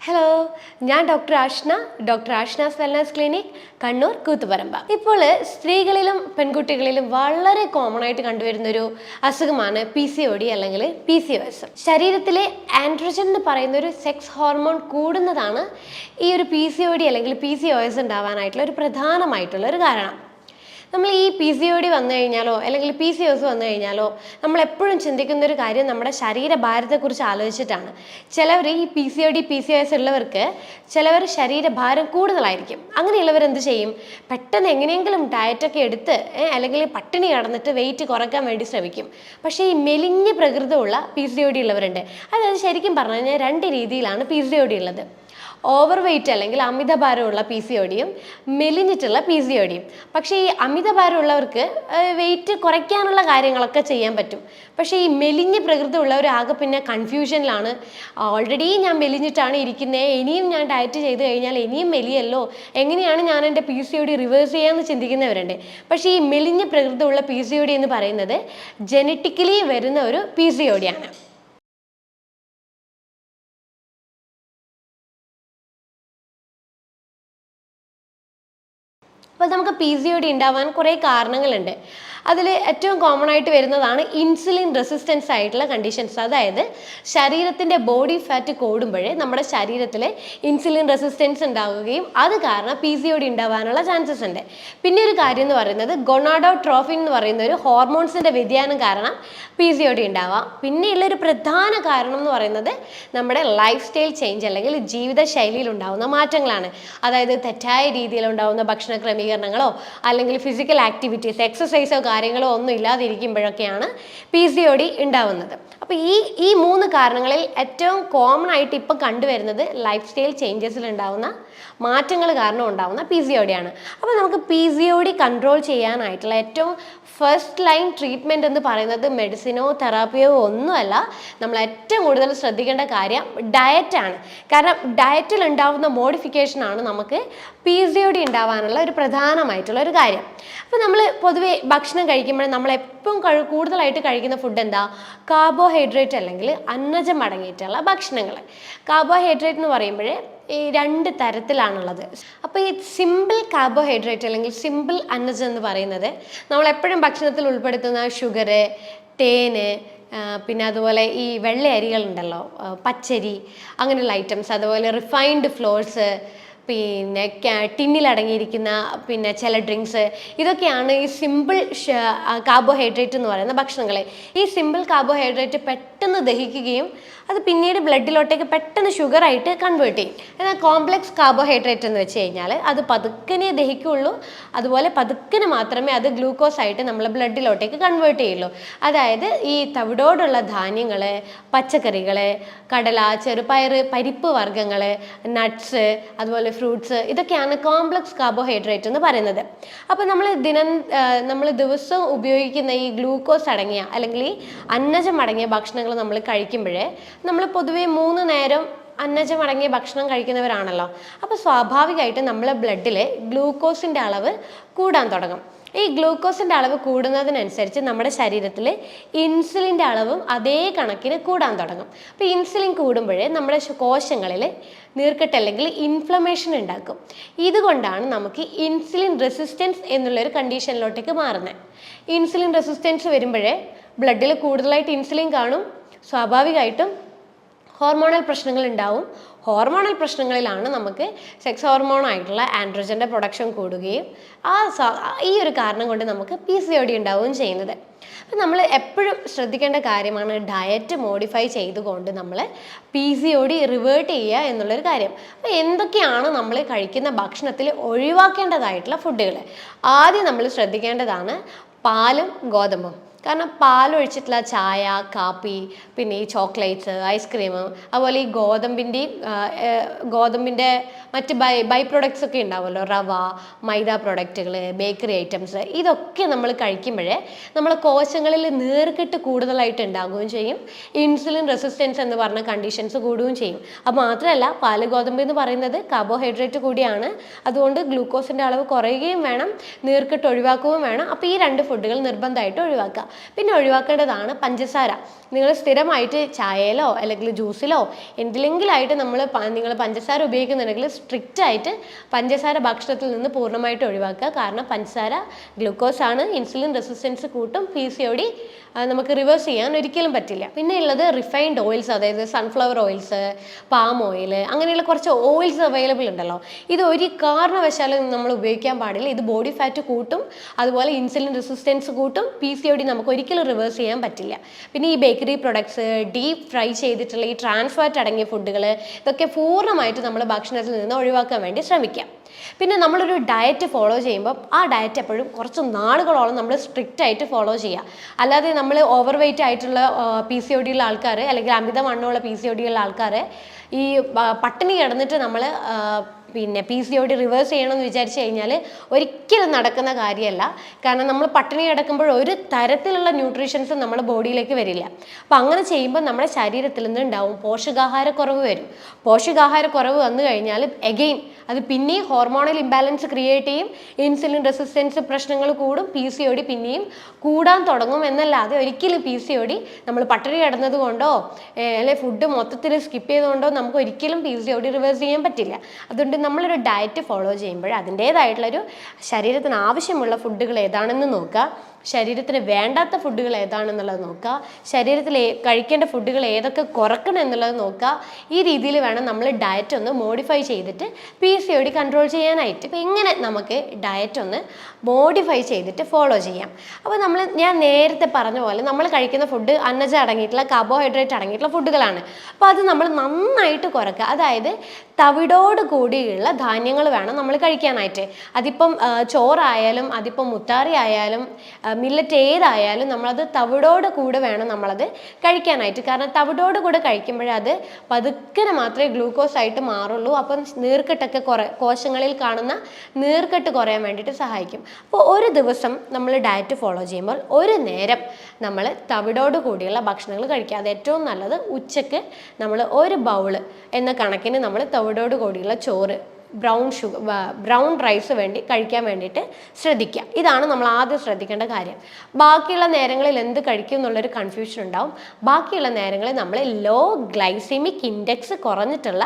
Hello, ഞാൻ doctor Ashna's wellness clinic, Kannur Koothuparamba. ഇപ്പോൾ സ്ത്രീകളിലും പെൺകുട്ടികളിലും വളരെ കോമൺ ആയിട്ട് കണ്ടുവരുന്നൊരു അസുഖമാണ് PCOD അല്ലെങ്കിൽ PCOS. ശരീരത്തിലെ ആൻഡ്രോജൻ എന്ന് പറയുന്ന ഒരു സെക്സ് ഹോർമോൺ കൂടുന്നതാണ് ഈ ഒരു PCOD അല്ലെങ്കിൽ PCOS ഉണ്ടാവാനായിട്ടുള്ള ഒരു പ്രധാനമായിട്ടുള്ള ഒരു കാരണം. നമ്മൾ ഈ PCOD വന്നു കഴിഞ്ഞാലോ അല്ലെങ്കിൽ PCOS വന്നു കഴിഞ്ഞാലോ നമ്മൾ എപ്പോഴും ചിന്തിക്കുന്ന ഒരു കാര്യം നമ്മുടെ ശരീരഭാരത്തെക്കുറിച്ച് ആലോചിച്ചിട്ടാണ്. ചിലവർ ഈ PCOS ഉള്ളവർക്ക് ചിലവർ ശരീരഭാരം കൂടുതലായിരിക്കും. അങ്ങനെയുള്ളവർ എന്ത് ചെയ്യും? പെട്ടെന്ന് എങ്ങനെയെങ്കിലും ഡയറ്റൊക്കെ എടുത്ത് അല്ലെങ്കിൽ പട്ടിണി കിടന്നിട്ട് വെയിറ്റ് കുറയ്ക്കാൻ വേണ്ടി ശ്രമിക്കും. പക്ഷേ ഈ മെലിഞ്ഞ പ്രകൃതമുള്ള PCOD ഉള്ളവരുണ്ട്. അതായത് ശരിക്കും പറഞ്ഞു കഴിഞ്ഞാൽ രണ്ട് രീതിയിലാണ് PCOD ഉള്ളത്. ഓവർ വെയിറ്റ് അല്ലെങ്കിൽ അമിതഭാരമുള്ള PCODയും മെലിഞ്ഞിട്ടുള്ള PCODയും. പക്ഷേ ഈ അമിതഭാരമുള്ളവർക്ക് വെയിറ്റ് കുറയ്ക്കാനുള്ള കാര്യങ്ങളൊക്കെ ചെയ്യാൻ പറ്റും. പക്ഷേ ഈ മെലിഞ്ഞ പ്രകൃതമുള്ളവർ ആകെ പിന്നെ കൺഫ്യൂഷനിലാണ്. ഓൾറെഡി ഞാൻ മെലിഞ്ഞിട്ടാണ് ഇരിക്കുന്നത്, ഇനിയും ഞാൻ ഡയറ്റ് ചെയ്ത് കഴിഞ്ഞാൽ ഇനിയും മെലിയല്ലോ, എങ്ങനെയാണ് ഞാൻ എൻ്റെ PCOD റിവേഴ്സ് ചെയ്യാമെന്ന് ചിന്തിക്കുന്നവരുണ്ട്. പക്ഷേ ഈ മെലിഞ്ഞ പ്രകൃതമുള്ള PCOD എന്ന് പറയുന്നത് ജനറ്റിക്കലി വരുന്ന ഒരു PCOD ആണ്. അപ്പോൾ നമുക്ക് PCOD ഉണ്ടാവാൻ കുറേ കാരണങ്ങളുണ്ട്. അതിൽ ഏറ്റവും കോമൺ ആയിട്ട് വരുന്നതാണ് ഇൻസുലിൻ റെസിസ്റ്റൻസ് ആയിട്ടുള്ള കണ്ടീഷൻസ്. അതായത് ശരീരത്തിൻ്റെ ബോഡി ഫാറ്റ് കൂടുമ്പോഴേ നമ്മുടെ ശരീരത്തിൽ ഇൻസുലിൻ റെസിസ്റ്റൻസ് ഉണ്ടാവുകയും അത് കാരണം PCOD ഉണ്ടാവാനുള്ള ചാൻസസ് ഉണ്ട്. പിന്നെ ഒരു കാര്യം എന്ന് പറയുന്നത് ഗൊണാഡോട്രോഫിൻ എന്ന് പറയുന്ന ഒരു ഹോർമോൺസിൻ്റെ വ്യതിയാനം കാരണം PCOD ഉണ്ടാവാം. പിന്നെയുള്ളൊരു പ്രധാന കാരണം എന്ന് പറയുന്നത് നമ്മുടെ ലൈഫ് സ്റ്റൈൽ ചേഞ്ച് അല്ലെങ്കിൽ ജീവിതശൈലിയിൽ ഉണ്ടാകുന്ന മാറ്റങ്ങളാണ്. അതായത് തെറ്റായ രീതിയിൽ ഉണ്ടാകുന്ന ഭക്ഷണ ക്രമീകരണങ്ങളോ അല്ലെങ്കിൽ ഫിസിക്കൽ ആക്ടിവിറ്റീസ്, എക്സസൈസോ കാര്യങ്ങളോ ഒന്നും ഇല്ലാതിരിക്കുമ്പോഴൊക്കെയാണ് PCOD ഉണ്ടാവുന്നത്. അപ്പോൾ ഈ മൂന്ന് കാരണങ്ങളിൽ ഏറ്റവും കോമൺ ആയിട്ട് ഇപ്പം കണ്ടുവരുന്നത് ലൈഫ് സ്റ്റൈൽ ചേഞ്ചസിൽ ഉണ്ടാവുന്ന മാറ്റങ്ങൾ കാരണം ഉണ്ടാവുന്ന PCOD ആണ്. അപ്പോൾ നമുക്ക് PCOD കൺട്രോൾ ചെയ്യാനായിട്ടുള്ള ഏറ്റവും ഫസ്റ്റ് ലൈൻ ട്രീറ്റ്മെൻറ്റ് എന്ന് പറയുന്നത് മെഡിസിനോ തെറാപ്പിയോ ഒന്നുമല്ല. നമ്മൾ ഏറ്റവും കൂടുതൽ ശ്രദ്ധിക്കേണ്ട കാര്യം ഡയറ്റാണ്. കാരണം ഡയറ്റിൽ ഉണ്ടാവുന്ന മോഡിഫിക്കേഷനാണ് നമുക്ക് PCOD ഉണ്ടാവാനുള്ള ഒരു പ്രധാനമായിട്ടുള്ള ഒരു കാര്യം. അപ്പോൾ നമ്മൾ പൊതുവെ ഭക്ഷണം കഴിക്കുമ്പോൾ നമ്മൾ എപ്പോഴും കൂടുതലായിട്ട് കഴിക്കുന്ന ഫുഡ് എന്താ? കാർബോഹൈഡ്രേറ്റ് അല്ലെങ്കിൽ അന്നജം അടങ്ങിയിട്ടുള്ള ഭക്ഷണങ്ങൾ. കാർബോഹൈഡ്രേറ്റ് എന്ന് പറയുമ്പോൾ ഈ രണ്ട് തരത്തിലാണുള്ളത്. അപ്പോൾ ഈ സിമ്പിൾ കാർബോഹൈഡ്രേറ്റ് അല്ലെങ്കിൽ സിമ്പിൾ അന്നജം എന്ന് പറയുന്നത് നമ്മളെപ്പോഴും ഭക്ഷണത്തിൽ ഉൾപ്പെടുത്തുന്ന ഷുഗർ, തേന്, പിന്നെ അതുപോലെ ഈ വെള്ള അരികളുണ്ടല്ലോ, പച്ചരി, അങ്ങനെയുള്ള ഐറ്റംസ്, അതുപോലെ റിഫൈൻഡ് ഫ്ലോർസ്, പിന്നെ ടിന്നിലടങ്ങിയിരിക്കുന്ന പിന്നെ ചില ഡ്രിങ്ക്സ്, ഇതൊക്കെയാണ് ഈ സിമ്പിൾ കാർബോഹൈഡ്രേറ്റ് എന്ന് പറയുന്ന ഭക്ഷണങ്ങൾ. ഈ സിമ്പിൾ കാർബോഹൈഡ്രേറ്റ് പെട്ടെന്ന് ദഹിക്കുകയും അത് പിന്നീട് ബ്ലഡിലോട്ടേക്ക് പെട്ടെന്ന് ഷുഗറായിട്ട് കൺവേർട്ട് ചെയ്യും. എന്നാൽ കോംപ്ലക്സ് കാർബോഹൈഡ്രേറ്റ് എന്ന് വെച്ച് കഴിഞ്ഞാൽ അത് പതുക്കനെ ദഹിക്കുള്ളൂ, അതുപോലെ പതുക്കനെ മാത്രമേ അത് ഗ്ലൂക്കോസ് ആയിട്ട് നമ്മൾ ബ്ലഡിലോട്ടേക്ക് കൺവേർട്ട് ചെയ്യുള്ളൂ. അതായത് ഈ തവിടോടുള്ള ധാന്യങ്ങൾ, പച്ചക്കറികൾ, കടല, ചെറുപയർ, പരിപ്പ് വർഗ്ഗങ്ങൾ, നട്ട്സ്, അതുപോലെ ഫ്രൂട്ട്സ്, ഇതൊക്കെയാണ് കോംപ്ലക്സ് കാർബോഹൈഡ്രേറ്റ് എന്ന് പറയുന്നത്. അപ്പോൾ നമ്മൾ ദിവസവും ഉപയോഗിക്കുന്ന ഈ ഗ്ലൂക്കോസ് അടങ്ങിയ അല്ലെങ്കിൽ ഈ അന്നജം അടങ്ങിയ ഭക്ഷണങ്ങൾ നമ്മൾ കഴിക്കുമ്പോഴേ നമ്മൾ പൊതുവേ 3 നേരം അന്നജം അടങ്ങിയ ഭക്ഷണം കഴിക്കുന്നവരാണല്ലോ. അപ്പോൾ സ്വാഭാവികമായിട്ട് നമ്മളെ ബ്ലഡിൽ ഗ്ലൂക്കോസിൻ്റെ അളവ് കൂടാൻ തുടങ്ങും. ഈ ഗ്ലൂക്കോസിൻ്റെ അളവ് കൂടുന്നതിനനുസരിച്ച് നമ്മുടെ ശരീരത്തിൽ ഇൻസുലിൻ്റെ അളവും അതേ കണക്കിന് കൂടാൻ തുടങ്ങും. അപ്പോൾ ഇൻസുലിൻ കൂടുമ്പോഴേ നമ്മുടെ കോശങ്ങളിൽ നീർക്കെട്ട് അല്ലെങ്കിൽ ഇൻഫ്ലമേഷൻ ഉണ്ടാക്കും. ഇതുകൊണ്ടാണ് നമുക്ക് ഇൻസുലിൻ റെസിസ്റ്റൻസ് എന്നുള്ളൊരു കണ്ടീഷനിലോട്ടേക്ക് മാറുന്നത്. ഇൻസുലിൻ റെസിസ്റ്റൻസ് വരുമ്പോഴേ ബ്ലഡിൽ കൂടുതലായിട്ട് ഇൻസുലിൻ കാണും. സ്വാഭാവികമായിട്ടും ഹോർമോണൽ പ്രശ്നങ്ങൾ ഉണ്ടാവും. ഹോർമോണൽ പ്രശ്നങ്ങളിലാണ് നമുക്ക് സെക്സ് ഹോർമോണായിട്ടുള്ള ആൻഡ്രോജൻ്റെ പ്രൊഡക്ഷൻ കൂടുകയും ഈ ഒരു കാരണം കൊണ്ട് നമുക്ക് PCOD ഉണ്ടാവുകയും ചെയ്യുന്നത്. അപ്പം നമ്മൾ എപ്പോഴും ശ്രദ്ധിക്കേണ്ട കാര്യമാണ് ഡയറ്റ് മോഡിഫൈ ചെയ്തുകൊണ്ട് നമ്മൾ PCOD റിവേർട്ട് ചെയ്യുക എന്നുള്ളൊരു കാര്യം. അപ്പോൾ എന്തൊക്കെയാണ് നമ്മൾ കഴിക്കുന്ന ഭക്ഷണത്തിൽ ഒഴിവാക്കേണ്ടതായിട്ടുള്ള ഫുഡുകൾ? ആദ്യം നമ്മൾ ശ്രദ്ധിക്കേണ്ടതാണ് പാലും ഗോതമ്പും. കാരണം പാലൊഴിച്ചിട്ടുള്ള ചായ, കാപ്പി, പിന്നെ ഈ ചോക്ലേറ്റ്സ്, ഐസ്ക്രീം, അതുപോലെ ഈ ഗോതമ്പിൻ്റെ മറ്റ് ബൈ പ്രൊഡക്ട്സ് ഒക്കെ ഉണ്ടാവുമല്ലോ, റവ, മൈദ പ്രൊഡക്റ്റുകൾ, ബേക്കറി ഐറ്റംസ്, ഇതൊക്കെ നമ്മൾ കഴിക്കുമ്പോഴേ നമ്മൾ കോശങ്ങളിൽ നീർക്കെട്ട് കൂടുതലായിട്ട് ഉണ്ടാകുകയും ചെയ്യും. ഇൻസുലിൻ റെസിസ്റ്റൻസ് എന്ന് പറഞ്ഞ കണ്ടീഷൻസ് കൂടുകയും ചെയ്യും. അത് മാത്രമല്ല പാല്, ഗോതമ്പ് എന്ന് പറയുന്നത് കാർബോഹൈഡ്രേറ്റ് കൂടിയാണ്. അതുകൊണ്ട് ഗ്ലൂക്കോസിൻ്റെ അളവ് കുറയുകയും വേണം, നീർക്കെട്ട് ഒഴിവാക്കുകയും വേണം. അപ്പോൾ ഈ 2 ഫുഡുകൾ നിർബന്ധമായിട്ട് ഒഴിവാക്കുക. പിന്നെ ഒഴിവാക്കേണ്ടതാണ് പഞ്ചസാര. നിങ്ങൾ സ്ഥിരമായിട്ട് ചായയിലോ അല്ലെങ്കിൽ ജ്യൂസിലോ എന്തിലെങ്കിലായിട്ട് നിങ്ങൾ പഞ്ചസാര ഉപയോഗിക്കുന്നുണ്ടെങ്കിൽ സ്ട്രിക്റ്റ് ആയിട്ട് പഞ്ചസാര ഭക്ഷണത്തിൽ നിന്ന് പൂർണ്ണമായിട്ട് ഒഴിവാക്കുക. കാരണം പഞ്ചസാര ഗ്ലൂക്കോസ് ആണ്, ഇൻസുലിൻ റെസിസ്റ്റൻസ് കൂട്ടും, PCOD നമുക്ക് റിവേഴ്സ് ചെയ്യാൻ ഒരിക്കലും പറ്റില്ല. പിന്നെ ഉള്ളത് റിഫൈൻഡ് ഓയിൽസ്, അതായത് സൺഫ്ലവർ ഓയിൽസ്, പാം ഓയിൽ, അങ്ങനെയുള്ള കുറച്ച് ഓയിൽസ് അവൈലബിൾ ഉണ്ടല്ലോ. ഇത് ഒരു കാരണവശാലും നമ്മൾ ഉപയോഗിക്കാൻ പാടില്ല. ഇത് ബോഡി ഫാറ്റ് കൂട്ടും, അതുപോലെ ഇൻസുലിൻ റെസിസ്റ്റൻസ് കൂട്ടും, PCOD നമുക്ക് ഒരിക്കലും റിവേഴ്സ് ചെയ്യാൻ പറ്റില്ല. പിന്നെ ഈ ബേക്കറി പ്രൊഡക്ട്സ്, ഡീപ്പ് ഫ്രൈ ചെയ്തിട്ടുള്ള ഈ ട്രാൻസ് ഫാറ്റ് അടങ്ങിയ ഫുഡുകൾ, ഇതൊക്കെ പൂർണ്ണമായിട്ട് നമ്മൾ ഭക്ഷണത്തിൽ നിന്ന് ഒഴിവാക്കാൻ വേണ്ടി ശ്രമിക്കാം. പിന്നെ നമ്മളൊരു ഡയറ്റ് ഫോളോ ചെയ്യുമ്പോൾ ആ ഡയറ്റ് എപ്പോഴും കുറച്ച് നാളുകളോളം നമ്മൾ സ്ട്രിക്റ്റ് ആയിട്ട് ഫോളോ ചെയ്യുക. അല്ലാതെ നമ്മൾ ഓവർ വെയിറ്റ് ആയിട്ടുള്ള PCOD ഉള്ള ആൾക്കാർ, അല്ലെങ്കിൽ അമിതവണ്ണമുള്ള PCOD ഉള്ള ആൾക്കാർ ഈ പട്ടിണി കിടന്നിട്ട് നമ്മൾ പിന്നെ PCOD റിവേഴ്സ് ചെയ്യണമെന്ന് വിചാരിച്ചു കഴിഞ്ഞാൽ ഒരിക്കലും നടക്കുന്ന കാര്യമല്ല. കാരണം നമ്മൾ പട്ടിണി കിടക്കുമ്പോൾ ഒരു തരത്തിലുള്ള ന്യൂട്രീഷൻസും നമ്മുടെ ബോഡിയിലേക്ക് വരില്ല. അപ്പം അങ്ങനെ ചെയ്യുമ്പോൾ നമ്മുടെ ശരീരത്തിൽ നിന്ന് ഉണ്ടാവും പോഷകാഹാരക്കുറവ് വരും. പോഷകാഹാരക്കുറവ് വന്നു കഴിഞ്ഞാൽ എഗെയിൻ അത് പിന്നെയും ഹോർമോണൽ ഇംബാലൻസ് ക്രിയേറ്റ് ചെയ്യും, ഇൻസുലിൻ റെസിസ്റ്റൻസ് പ്രശ്നങ്ങൾ കൂടും, PCOD പിന്നെയും കൂടാൻ തുടങ്ങും. എന്നല്ലാതെ ഒരിക്കലും PCOD നമ്മൾ പട്ടിണി കിടന്നത് കൊണ്ടോ അല്ലെങ്കിൽ ഫുഡ് മൊത്തത്തിൽ സ്കിപ്പ് ചെയ്തുകൊണ്ടോ നമുക്ക് ഒരിക്കലും PCOD റിവേഴ്സ് ചെയ്യാൻ പറ്റില്ല. അതുകൊണ്ട് നമ്മളൊരു ഡയറ്റ് ഫോളോ ചെയ്യുമ്പോൾ അതിൻ്റേതായിട്ടുള്ളൊരു ശരീരത്തിന് ആവശ്യമുള്ള ഫുഡുകൾ ഏതാണെന്ന് നോക്കുക, ശരീരത്തിന് വേണ്ടാത്ത ഫുഡുകൾ ഏതാണെന്നുള്ളത് നോക്കുക, ശരീരത്തിൽ കഴിക്കേണ്ട ഫുഡുകൾ ഏതൊക്കെ കുറക്കണം എന്നുള്ളത് നോക്കുക. ഈ രീതിയിൽ വേണം നമ്മൾ ഡയറ്റ് ഒന്ന് മോഡിഫൈ ചെയ്തിട്ട് PCOD കൺട്രോൾ ചെയ്യാനായിട്ട്. അപ്പോൾ ഇങ്ങനെ നമുക്ക് ഡയറ്റ് ഒന്ന് മോഡിഫൈ ചെയ്തിട്ട് ഫോളോ ചെയ്യാം. അപ്പോൾ ഞാൻ നേരത്തെ പറഞ്ഞ പോലെ നമ്മൾ കഴിക്കുന്ന ഫുഡ് അന്നജം അടങ്ങിയിട്ടുള്ള, കാർബോഹൈഡ്രേറ്റ് അടങ്ങിയിട്ടുള്ള ഫുഡുകളാണ്. അപ്പോൾ അത് നമ്മൾ നന്നായിട്ട് കുറക്കുക. അതായത് തവിടോട് കൂടിയുള്ള ധാന്യങ്ങൾ വേണം നമ്മൾ കഴിക്കാനായിട്ട്. അതിപ്പം ചോറായാലും അതിപ്പം മുത്താറി ആയാലും മില്ലറ്റ് ഏതായാലും നമ്മളത് തവിടോട് കൂടെ വേണം നമ്മളത് കഴിക്കാനായിട്ട്. കാരണം തവിടോട് കൂടെ കഴിക്കുമ്പോഴത് പതുക്കനെ മാത്രമേ ഗ്ലൂക്കോസ് ആയിട്ട് മാറുള്ളൂ. അപ്പം നീർക്കെട്ടൊക്കെ കോശങ്ങളിൽ കാണുന്ന നീർക്കെട്ട് കുറയാൻ വേണ്ടിയിട്ട് സഹായിക്കും. അപ്പോൾ ഒരു ദിവസം നമ്മൾ ഡയറ്റ് ഫോളോ ചെയ്യുമ്പോൾ ഒരു നേരം നമ്മൾ തവിടോട് കൂടിയുള്ള ഭക്ഷണങ്ങൾ കഴിക്കുക. അത് ഏറ്റവും നല്ലത് ഉച്ചക്ക് നമ്മൾ ഒരു ബൗള് എന്ന കണക്കിന് നമ്മൾ തവിടോട് കൂടിയുള്ള ചോറ്, ബ്രൗൺ റൈസ് കഴിക്കാൻ വേണ്ടിയിട്ട് ശ്രദ്ധിക്കുക. ഇതാണ് നമ്മൾ ആദ്യം ശ്രദ്ധിക്കേണ്ട കാര്യം. ബാക്കിയുള്ള നേരങ്ങളിൽ എന്ത് കഴിക്കും എന്നുള്ളൊരു കൺഫ്യൂഷൻ ഉണ്ടാവും. ബാക്കിയുള്ള നേരങ്ങളിൽ നമ്മൾ ലോ ഗ്ലൈസെമിക് ഇൻഡെക്സ് കുറഞ്ഞിട്ടുള്ള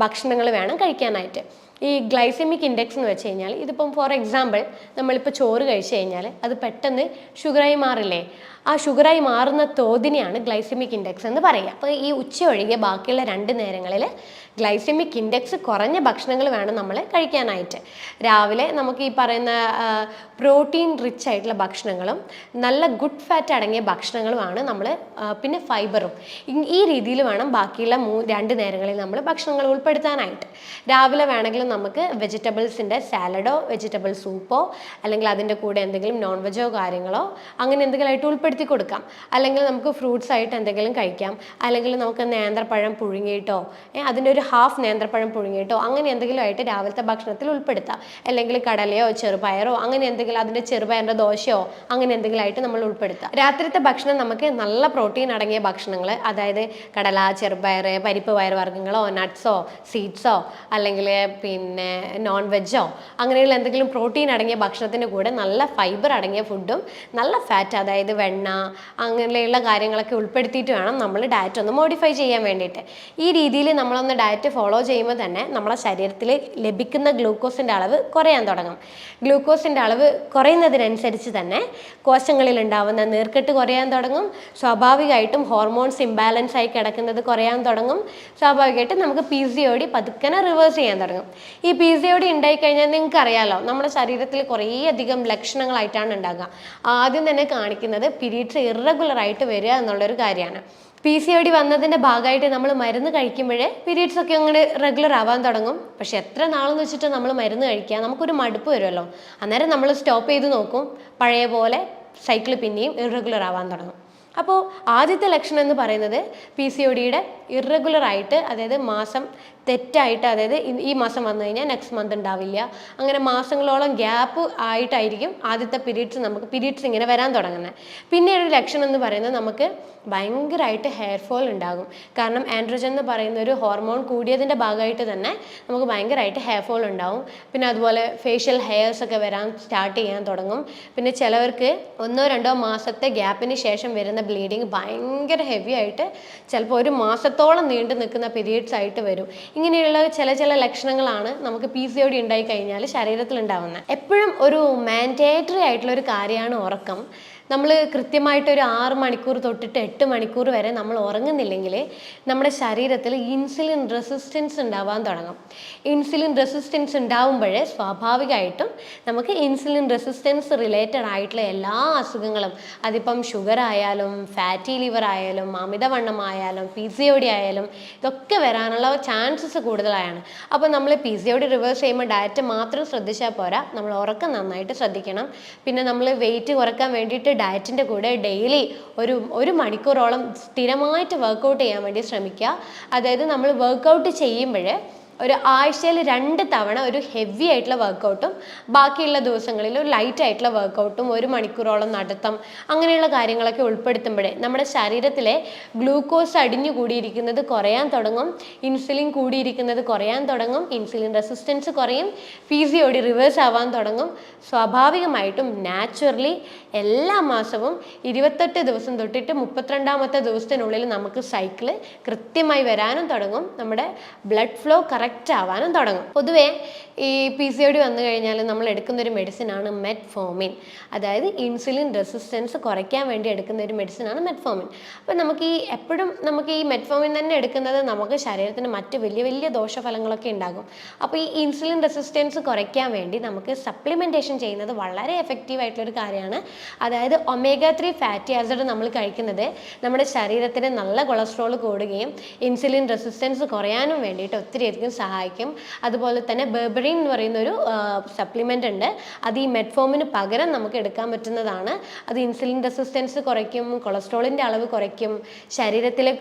ഭക്ഷണങ്ങൾ വേണം കഴിക്കാനായിട്ട്. ഈ ഗ്ലൈസെമിക് ഇൻഡെക്സ് എന്ന് വെച്ച് കഴിഞ്ഞാൽ ഇതിപ്പം ഫോർ എക്സാമ്പിൾ നമ്മളിപ്പോൾ ചോറ് കഴിച്ചു കഴിഞ്ഞാൽ അത് പെട്ടെന്ന് ഷുഗറായി മാറില്ലേ, ആ ഷുഗറായി മാറുന്ന തോതിനെയാണ് ഗ്ലൈസെമിക് ഇൻഡെക്സ് എന്ന് പറയുക. അപ്പോൾ ഈ ഉച്ച ഒഴികെ ബാക്കിയുള്ള 2 നേരങ്ങളിൽ ഗ്ലൈസെമിക് ഇൻഡെക്സ് കുറഞ്ഞ ഭക്ഷണങ്ങൾ വേണം നമ്മൾ കഴിക്കാനായിട്ട്. രാവിലെ നമുക്ക് ഈ പറയുന്ന പ്രോട്ടീൻ റിച്ച് ആയിട്ടുള്ള ഭക്ഷണങ്ങളും നല്ല ഗുഡ് ഫാറ്റ് അടങ്ങിയ ഭക്ഷണങ്ങളുമാണ് നമ്മൾ, പിന്നെ ഫൈബറും. ഈ രീതിയിൽ വേണം ബാക്കിയുള്ള 2 നേരങ്ങളിൽ നമ്മൾ ഭക്ഷണങ്ങൾ ഉൾപ്പെടുത്താനായിട്ട്. രാവിലെ വേണമെങ്കിൽ നമുക്ക് വെജിറ്റബിൾസിൻ്റെ സാലഡോ വെജിറ്റബിൾ സൂപ്പോ അല്ലെങ്കിൽ അതിൻ്റെ കൂടെ എന്തെങ്കിലും നോൺ വെജോ കാര്യങ്ങളോ അങ്ങനെ എന്തെങ്കിലും ആയിട്ട് ഉൾപ്പെടുത്തി കൊടുക്കാം. അല്ലെങ്കിൽ നമുക്ക് ഫ്രൂട്ട്സ് ആയിട്ട് എന്തെങ്കിലും കഴിക്കാം. അല്ലെങ്കിൽ നമുക്ക് നേന്ത്രപ്പഴം പുഴുങ്ങിയിട്ടോ അതിൻ്റെ ഒരു ഹാഫ് നേന്ത്രപ്പഴം പുഴുങ്ങിയിട്ടോ അങ്ങനെ എന്തെങ്കിലും ആയിട്ട് രാവിലത്തെ ഭക്ഷണത്തിൽ ഉൾപ്പെടുത്താം. അല്ലെങ്കിൽ കടലയോ ചെറുപയറോ അങ്ങനെ എന്തെങ്കിലും, അതിൻ്റെ ചെറുപയറിൻ്റെ ദോശയോ അങ്ങനെ എന്തെങ്കിലും ആയിട്ട് നമ്മൾ ഉൾപ്പെടുത്താം. രാത്രിത്തെ ഭക്ഷണം നമുക്ക് നല്ല പ്രോട്ടീൻ അടങ്ങിയ ഭക്ഷണങ്ങൾ, അതായത് കടല, ചെറുപയർ, പരിപ്പ് പയറുവർഗ്ഗങ്ങളോ നട്ട്സോ സീഡ്സോ അല്ലെങ്കിൽ പിന്നെ നോൺ വെജോ അങ്ങനെയുള്ള എന്തെങ്കിലും പ്രോട്ടീൻ അടങ്ങിയ ഭക്ഷണത്തിൻ്റെ കൂടെ നല്ല ഫൈബർ അടങ്ങിയ ഫുഡും നല്ല ഫാറ്റ്, അതായത് വെണ്ണ അങ്ങനെയുള്ള കാര്യങ്ങളൊക്കെ ഉൾപ്പെടുത്തിയിട്ട് വേണം നമ്മൾ ഡയറ്റ് ഒന്ന് മോഡിഫൈ ചെയ്യാൻ വേണ്ടിയിട്ട്. ഈ രീതിയിൽ നമ്മളൊന്ന് ഡയറ്റ് ഫോളോ ചെയ്യുമ്പോൾ തന്നെ നമ്മളെ ശരീരത്തിൽ ലഭിക്കുന്ന ഗ്ലൂക്കോസിൻ്റെ അളവ് കുറയാൻ തുടങ്ങും. ഗ്ലൂക്കോസിൻ്റെ അളവ് കുറയുന്നതിനനുസരിച്ച് തന്നെ കോശങ്ങളിൽ ഉണ്ടാവുന്ന നീർക്കെട്ട് കുറയാൻ തുടങ്ങും. സ്വാഭാവികമായിട്ടും ഹോർമോൺസ് ഇംബാലൻസ് ആയി കിടക്കുന്നത് കുറയാൻ തുടങ്ങും. സ്വാഭാവികമായിട്ടും നമുക്ക് PCOD പതുക്കനെ റിവേഴ്സ് ചെയ്യാൻ തുടങ്ങും. ഈ PCOD ഉണ്ടായിക്കഴിഞ്ഞാൽ നിങ്ങൾക്ക് അറിയാമല്ലോ, നമ്മുടെ ശരീരത്തിൽ കുറേയധികം ലക്ഷണങ്ങളായിട്ടാണ് ഉണ്ടാകുക. ആദ്യം തന്നെ കാണിക്കുന്നത് പീരീഡ്സ് ഇറഗുലർ ആയിട്ട് വരിക എന്നുള്ളൊരു കാര്യമാണ്. PCOD വന്നതിൻ്റെ ഭാഗമായിട്ട് നമ്മൾ മരുന്ന് കഴിക്കുമ്പോഴേ പീരീഡ്സ് ഒക്കെ അങ്ങനെ റെഗുലർ ആവാൻ തുടങ്ങും. പക്ഷെ എത്ര നാളെന്ന് വെച്ചിട്ട് നമ്മൾ മരുന്ന് കഴിക്കുക, നമുക്കൊരു മടുപ്പ് വരുമല്ലോ. അന്നേരം നമ്മൾ സ്റ്റോപ്പ് ചെയ്ത് നോക്കും, പഴയ പോലെ സൈക്കിൾ പിന്നെയും ഇറഗുലർ ആവാൻ തുടങ്ങും. അപ്പോൾ ആദ്യത്തെ ലക്ഷണം എന്ന് പറയുന്നത് PCODയുടെ ഇറഗുലർ ആയിട്ട്, അതായത് മാസം തെറ്റായിട്ട്, അതായത് ഈ മാസം വന്നു കഴിഞ്ഞാൽ നെക്സ്റ്റ് മന്ത് ഉണ്ടാവില്ല, അങ്ങനെ മാസങ്ങളോളം ഗ്യാപ്പ് ആയിട്ടായിരിക്കും ആദ്യത്തെ പീരീഡ്സ് ഇങ്ങനെ വരാൻ തുടങ്ങുന്നത്. പിന്നെ ഒരു ലക്ഷണം എന്ന് പറയുന്നത് നമുക്ക് ഭയങ്കരമായിട്ട് ഹെയർ ഫോൾ ഉണ്ടാകും. കാരണം ആൻഡ്രോജൻ എന്ന് പറയുന്ന ഒരു ഹോർമോൺ കൂടിയതിൻ്റെ ഭാഗമായിട്ട് തന്നെ നമുക്ക് ഭയങ്കരമായിട്ട് ഹെയർ ഫോൾ ഉണ്ടാവും. പിന്നെ അതുപോലെ ഫേഷ്യൽ ഹെയർസ് ഒക്കെ വരാൻ സ്റ്റാർട്ട് ചെയ്യാൻ തുടങ്ങും. പിന്നെ ചിലവർക്ക് 1-2 മാസത്തെ ഗ്യാപ്പിന് ശേഷം വരുന്ന ബ്ലീഡിങ് ഭയങ്കര ഹെവി ആയിട്ട് ചിലപ്പോൾ 1 മാസത്തോളം നീണ്ടു നിൽക്കുന്ന പീരീഡ്സ് ആയിട്ട് വരും. ഇങ്ങനെയുള്ള ചില ലക്ഷണങ്ങളാണ് നമുക്ക് PCOD ഉണ്ടായി കഴിഞ്ഞാൽ ശരീരത്തിൽ ഉണ്ടാവുന്നത്. എപ്പോഴും ഒരു മാൻഡേറ്ററി ആയിട്ടുള്ള ഒരു കാര്യമാണ് ഉറക്കം. നമ്മൾ കൃത്യമായിട്ട് ഒരു 6 മണിക്കൂർ തൊട്ടിട്ട് 8 മണിക്കൂർ വരെ നമ്മൾ ഉറങ്ങുന്നില്ലെങ്കിൽ നമ്മുടെ ശരീരത്തിൽ ഇൻസുലിൻ റെസിസ്റ്റൻസ് ഉണ്ടാവാൻ തുടങ്ങും. ഇൻസുലിൻ റെസിസ്റ്റൻസ് ഉണ്ടാവുമ്പോഴേ സ്വാഭാവികമായിട്ടും നമുക്ക് ഇൻസുലിൻ റെസിസ്റ്റൻസ് റിലേറ്റഡ് ആയിട്ടുള്ള എല്ലാ അസുഖങ്ങളും, അതിപ്പം ഷുഗർ ആയാലും ഫാറ്റി ലിവർ ആയാലും അമിതവണ്ണമായാലും PCOD ആയാലും ഇതൊക്കെ വരാനുള്ള ചാൻസസ് കൂടുതലാണ്. അപ്പോൾ നമ്മൾ PCOD റിവേഴ്സ് ചെയ്യുമ്പോൾ ഡയറ്റ് മാത്രം ശ്രദ്ധിച്ചാൽ പോരാ, നമ്മൾ ഉറക്കം നന്നായിട്ട് ശ്രദ്ധിക്കണം. പിന്നെ നമ്മൾ വെയിറ്റ് കുറയ്ക്കാൻ വേണ്ടിയിട്ട് ഡയറ്റിൻ്റെ കൂടെ ഡെയിലി ഒരു മണിക്കൂറോളം സ്ഥിരമായിട്ട് വർക്കൗട്ട് ചെയ്യാൻ വേണ്ടി ശ്രമിക്കുക. അതായത് നമ്മൾ വർക്കൗട്ട് ചെയ്യുമ്പോൾ ഒരു ആഴ്ചയിൽ 2 തവണ ഒരു ഹെവി ആയിട്ടുള്ള വർക്കൗട്ടും ബാക്കിയുള്ള ദിവസങ്ങളിൽ ഒരു ലൈറ്റ് ആയിട്ടുള്ള വർക്കൗട്ടും 1 മണിക്കൂറോളം നടത്തം, അങ്ങനെയുള്ള കാര്യങ്ങളൊക്കെ ഉൾപ്പെടുത്തുമ്പോഴേ നമ്മുടെ ശരീരത്തിലെ ഗ്ലൂക്കോസ് അടിഞ്ഞു കൂടിയിരിക്കുന്നത് കുറയാൻ തുടങ്ങും, ഇൻസുലിൻ കൂടിയിരിക്കുന്നത് കുറയാൻ തുടങ്ങും, ഇൻസുലിൻ റെസിസ്റ്റൻസ് കുറയും, PCOD റിവേഴ്സ് ആവാൻ തുടങ്ങും. സ്വാഭാവികമായിട്ടും നാച്ചുറലി എല്ലാ മാസവും 28 ദിവസം തൊട്ടിട്ട് 32ാമത്തെ ദിവസത്തിനുള്ളിൽ നമുക്ക് സൈക്കിള് കൃത്യമായി വരാനും തുടങ്ങും, നമ്മുടെ ബ്ലഡ് ഫ്ലോ കറക്റ്റ് ആവാനും തുടങ്ങും. പൊതുവേ ഈ PCOD വന്നു കഴിഞ്ഞാൽ നമ്മൾ എടുക്കുന്ന ഒരു മെഡിസിനാണ് മെറ്റ്ഫോമിൻ. അതായത് ഇൻസുലിൻ റെസിസ്റ്റൻസ് കുറയ്ക്കാൻ വേണ്ടി എടുക്കുന്ന ഒരു മെഡിസിനാണ് മെറ്റ്ഫോമിൻ. അപ്പോൾ നമുക്ക് ഈ മെറ്റ്ഫോമിൻ തന്നെ എടുക്കുന്നത് നമുക്ക് ശരീരത്തിന് മറ്റ് വലിയ ദോഷഫലങ്ങളൊക്കെ ഉണ്ടാകും. അപ്പോൾ ഈ ഇൻസുലിൻ റെസിസ്റ്റൻസ് കുറയ്ക്കാൻ വേണ്ടി നമുക്ക് സപ്ലിമെൻറ്റേഷൻ ചെയ്യുന്നത് വളരെ എഫക്റ്റീവ് ആയിട്ടുള്ളൊരു കാര്യമാണ്. അതായത് omega-3 ഫാറ്റി ആസിഡ് നമ്മൾ കഴിക്കുന്നത് നമ്മുടെ ശരീരത്തിന് നല്ല കൊളസ്ട്രോൾ കൂടുകയും ഇൻസുലിൻ റെസിസ്റ്റൻസ് കുറയാനും വേണ്ടിയിട്ട് ഒത്തിരിയധികം സഹായിക്കും. അതുപോലെ തന്നെ ബെർബറിൻ എന്ന് പറയുന്നൊരു സപ്ലിമെൻ്റ് ഉണ്ട്. അത് ഈ മെറ്റ്ഫോമിന് പകരം നമുക്ക് എടുക്കാൻ പറ്റുന്നതാണ്. അത് ഇൻസുലിൻ റെസിസ്റ്റൻസ് കുറയ്ക്കും, കൊളസ്ട്രോളിൻ്റെ അളവ് കുറയ്ക്കും, ശരീരത്തിലെ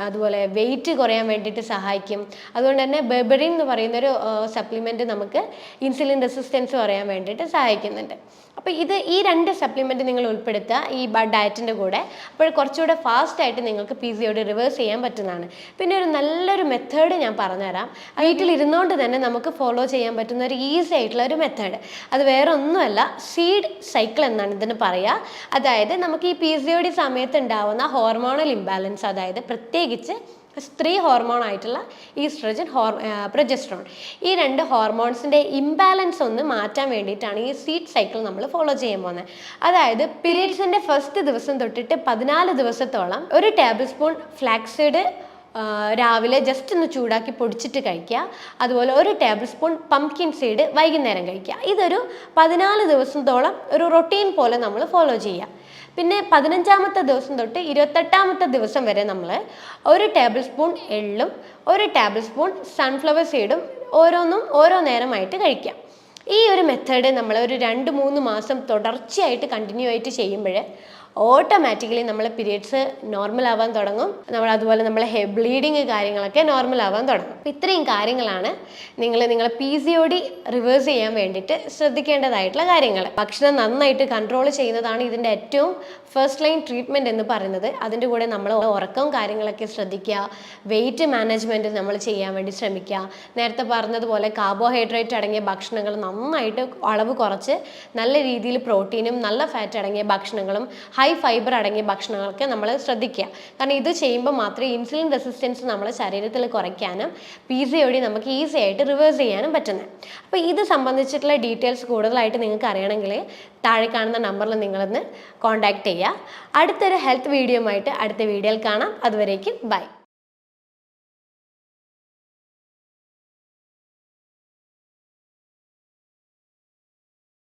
അതുപോലെ വെയിറ്റ് കുറയാൻ വേണ്ടിയിട്ട് സഹായിക്കും. അതുകൊണ്ട് തന്നെ ബെർബറിൻ എന്ന് പറയുന്നൊരു സപ്ലിമെൻ്റ് നമുക്ക് ഇൻസുലിൻ റെസിസ്റ്റൻസ് കുറയാൻ വേണ്ടിയിട്ട് സഹായിക്കുന്നുണ്ട്. അപ്പോൾ ഈ 2 സപ്ലിമെൻറ്റ് നിങ്ങൾ ഉൾപ്പെടുത്തുക ഈ ഡയറ്റിൻ്റെ കൂടെ. അപ്പോൾ കുറച്ചുകൂടെ ഫാസ്റ്റായിട്ട് നിങ്ങൾക്ക് PCOD റിവേഴ്സ് ചെയ്യാൻ പറ്റുന്നതാണ്. പിന്നെ ഒരു നല്ലൊരു മെത്തേഡ് ഞാൻ പറഞ്ഞുതരാം. വീട്ടിലിരുന്നുകൊണ്ട് തന്നെ നമുക്ക് ഫോളോ ചെയ്യാൻ പറ്റുന്ന ഒരു ഈസി ആയിട്ടുള്ള ഒരു മെത്തേഡ്. അത് വേറെ ഒന്നുമല്ല, സീഡ് സൈക്കിൾ എന്നാണ് ഇതിന് പറയുക. അതായത് നമുക്ക് ഈ PCOD സമയത്ത് ഉണ്ടാവുന്ന ഹോർമോണൽ ഇംബാലൻസ്, അതായത് പ്രത്യേകിച്ച് സ്ത്രീ ഹോർമോൺ ആയിട്ടുള്ള ഈസ്ട്രജൻ, പ്രൊജസ്ട്രോൺ, ഈ 2 ഹോർമോൺസിൻ്റെ ഇംബാലൻസ് ഒന്ന് മാറ്റാൻ വേണ്ടിയിട്ടാണ് ഈ സീഡ് സൈക്കിൾ നമ്മൾ ഫോളോ ചെയ്യാൻ പോകുന്നത്. അതായത് പീരീഡ്സിൻ്റെ ഫസ്റ്റ് ദിവസം തൊട്ടിട്ട് 14 ദിവസത്തോളം 1 ടേബിൾ സ്പൂൺ ഫ്ലാക്സീഡ് രാവിലെ ജസ്റ്റ് ഒന്ന് ചൂടാക്കി പൊടിച്ചിട്ട് കഴിക്കുക. അതുപോലെ 1 ടേബിൾ സ്പൂൺ പംകിൻ സീഡ് വൈകുന്നേരം കഴിക്കുക. ഇതൊരു 14 ദിവസത്തോളം ഒരു റൊട്ടീൻ പോലെ നമ്മൾ ഫോളോ ചെയ്യുക. പിന്നെ 15ാമത്തെ ദിവസം തൊട്ട് 28ാമത്തെ ദിവസം വരെ നമ്മൾ 1 ടേബിൾ സ്പൂൺ എള്ളും 1 ടേബിൾ സ്പൂൺ സൺഫ്ലവർ സീഡും ഓരോന്നും ഓരോ നേരമായിട്ട് കഴിക്കാം. ഈ ഒരു മെത്തേഡ് നമ്മൾ ഒരു 2-3 മാസം തുടർച്ചയായിട്ട് കണ്ടിന്യൂ ആയിട്ട് ചെയ്യുമ്പോൾ ഓട്ടോമാറ്റിക്കലി നമ്മളെ പീരിയഡ്സ് നോർമൽ ആവാൻ തുടങ്ങും. അതുപോലെ നമ്മളെ ബ്ലീഡിങ് കാര്യങ്ങളൊക്കെ നോർമൽ ആവാൻ തുടങ്ങും. അപ്പോൾ ഇത്രയും കാര്യങ്ങളാണ് നിങ്ങളെ PCOD റിവേഴ്സ് ചെയ്യാൻ വേണ്ടിയിട്ട് ശ്രദ്ധിക്കേണ്ടതായിട്ടുള്ള കാര്യങ്ങൾ. ഭക്ഷണം നന്നായിട്ട് കൺട്രോൾ ചെയ്യുന്നതാണ് ഇതിൻ്റെ ഏറ്റവും ഫസ്റ്റ് ലൈൻ ട്രീറ്റ്മെൻറ്റ് എന്ന് പറയുന്നത്. അതിൻ്റെ കൂടെ നമ്മൾ ഉറക്കവും കാര്യങ്ങളൊക്കെ ശ്രദ്ധിക്കുക, വെയിറ്റ് മാനേജ്മെൻറ്റ് നമ്മൾ ചെയ്യാൻ വേണ്ടി ശ്രമിക്കുക. നേരത്തെ പറഞ്ഞതുപോലെ കാർബോഹൈഡ്രേറ്റ് അടങ്ങിയ ഭക്ഷണങ്ങൾ നന്നായിട്ട് അളവ് കുറച്ച് നല്ല രീതിയിൽ പ്രോട്ടീനും നല്ല ഫാറ്റ് അടങ്ങിയ ഭക്ഷണങ്ങളും ഹൈ ഫൈബർ അടങ്ങിയ ഭക്ഷണങ്ങളൊക്കെ നമ്മൾ ശ്രദ്ധിക്കുക. കാരണം ഇത് ചെയ്യുമ്പോൾ മാത്രമേ ഇൻസുലിൻ റെസിസ്റ്റൻസ് നമ്മുടെ ശരീരത്തിൽ കുറയ്ക്കാനും PCOD നമുക്ക് ഈസി ആയിട്ട് റിവേഴ്സ് ചെയ്യാനും പറ്റുന്നത്. അപ്പോൾ ഇത് സംബന്ധിച്ചിട്ടുള്ള ഡീറ്റെയിൽസ് കൂടുതലായിട്ട് നിങ്ങൾക്ക് അറിയണമെങ്കിൽ താഴെ കാണുന്ന നമ്പറിൽ നിങ്ങളൊന്ന് കോൺടാക്റ്റ് ചെയ്യുക. അടുത്തൊരു ഹെൽത്ത് വീഡിയോ ആയിട്ട് അടുത്ത വീഡിയോയിൽ കാണാം. അതുവരേക്കും ബൈ.